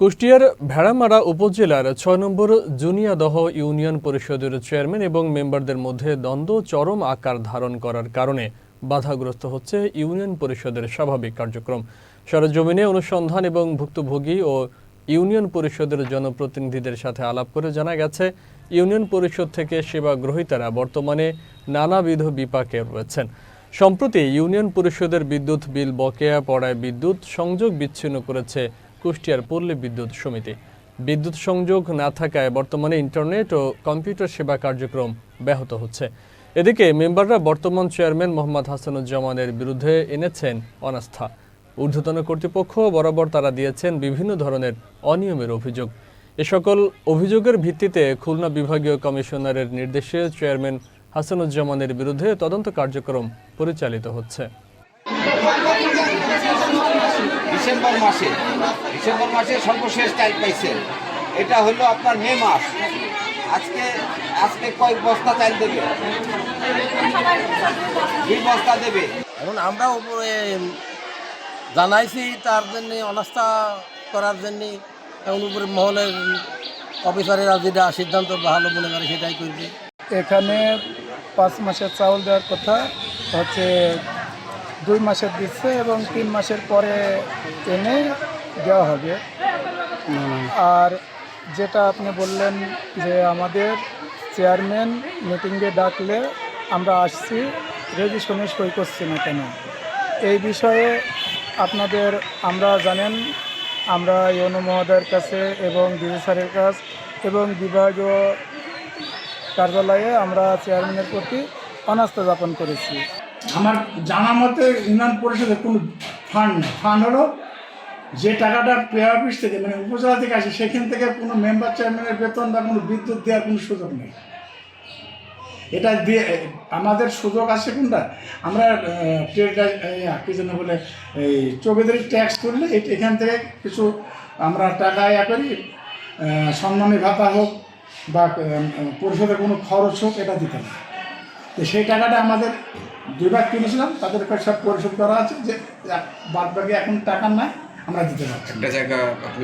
কুষ্টিয়ার ভেড়ামারা উপজেলার ৬ নম্বর জুনিয়াদহ ইউনিয়ন পরিষদের চেয়ারম্যান এবং মেম্বারদের মধ্যে দ্বন্দ্ব চরম আকার ধারণ করার কারণে বাধাগ্রস্ত হচ্ছে ইউনিয়ন পরিষদের স্বাভাবিক কার্যক্রম। সরেজমিনে অনুসন্ধান এবং ভুক্তভোগী ও ইউনিয়ন পরিষদের জনপ্রতিনিধিদের সাথে আলাপ করে জানা গেছে, ইউনিয়ন পরিষদ থেকে সেবা গ্রহীতারা বর্তমানে নানাবিধ বিপাকে রয়েছেন। সম্প্রতি ইউনিয়ন পরিষদের বিদ্যুৎ বিল বকেয়া পড়ায় বিদ্যুৎ সংযোগ বিচ্ছিন্ন করেছে কুষ্টিয়ার পল্লী বিদ্যুৎ সমিতি। বিদ্যুৎ সংযোগ না থাকায় বর্তমানে ইন্টারনেট ও কম্পিউটার সেবা কার্যক্রম ব্যাহত হচ্ছে। এদিকে মেম্বাররা বর্তমান চেয়ারম্যান মোহাম্মদ হাসানুজ্জামানের বিরুদ্ধে এনেছেন অনাস্থা। ঊর্ধ্বতন কর্তৃপক্ষ বরাবর তারা দিয়েছেন বিভিন্ন ধরনের অনিয়মের অভিযোগ। এ সকল অভিযোগের ভিত্তিতে খুলনা বিভাগীয় কমিশনারের নির্দেশে চেয়ারম্যান হাসানুজ্জামানের বিরুদ্ধে তদন্ত কার্যক্রম পরিচালিত হচ্ছে। ডিসেম্বর মাসে সর্বশেষ টাইম পাইছে, এটা হলো আপনার মে মাস। আজকে কয়েক বস্তা চাল দেবে, 2 বস্তা দেবে। এখন আমরা উপরে জানাইছি তার জন্য অনাস্থা করার জন্য, এখন উপরে মহলের অফিসারেরা যেটা সিদ্ধান্ত ভালো মনে করে সেটাই করবে। এখানে 5 মাসের চাউল দেওয়ার কথা হচ্ছে 2 মাসের দিচ্ছে এবং 3 মাসের পরে এনে দেওয়া হবে। আর যেটা আপনি বললেন যে আমাদের চেয়ারম্যান মিটিংয়ে ডাকলে আমরা আসছি, রেজিস্ট্রেশনে সই করছি না কেন, এই বিষয়ে আপনাদের আমরা জানেন, আমরা ইউনো মহোদয়ের কাছে এবং ডিজি স্যারের কাছ এবং বিভাগীয় কার্যালয়ে আমরা চেয়ারম্যানের প্রতি অনাস্থা জ্ঞাপন করেছি। আমার জানা মতে ইউনিয়ন পরিষদের কোনো ফান্ড নেই। ফান্ড হলো যে টাকাটা পে অফিস থেকে মানে উপজেলা থেকে আসে, সেখান থেকে কোনো মেম্বার চেয়ারম্যানের বেতন বা কোনো বিদ্যুৎ দেওয়ার কোনো সুযোগ নেই। এটা দিয়ে আমাদের সুযোগ আছে কোনটা, আমরা কী জন্য বলে এই চৌকিদারি ট্যাক্স করলে এখান থেকে কিছু আমরা টাকা করি, সম্মানী ভাতা হোক বা পরিষদের কোনো খরচ হোক, এটা দিতে না। তো সেই টাকাটা আমাদের 2 ভাগ কিনেছিলাম, তাদের সব পরিশোধ করা আছে, যে বাদ বাকি এখন টাকা নাই, আমরা দিতে পারছি। একটা জায়গা আপনি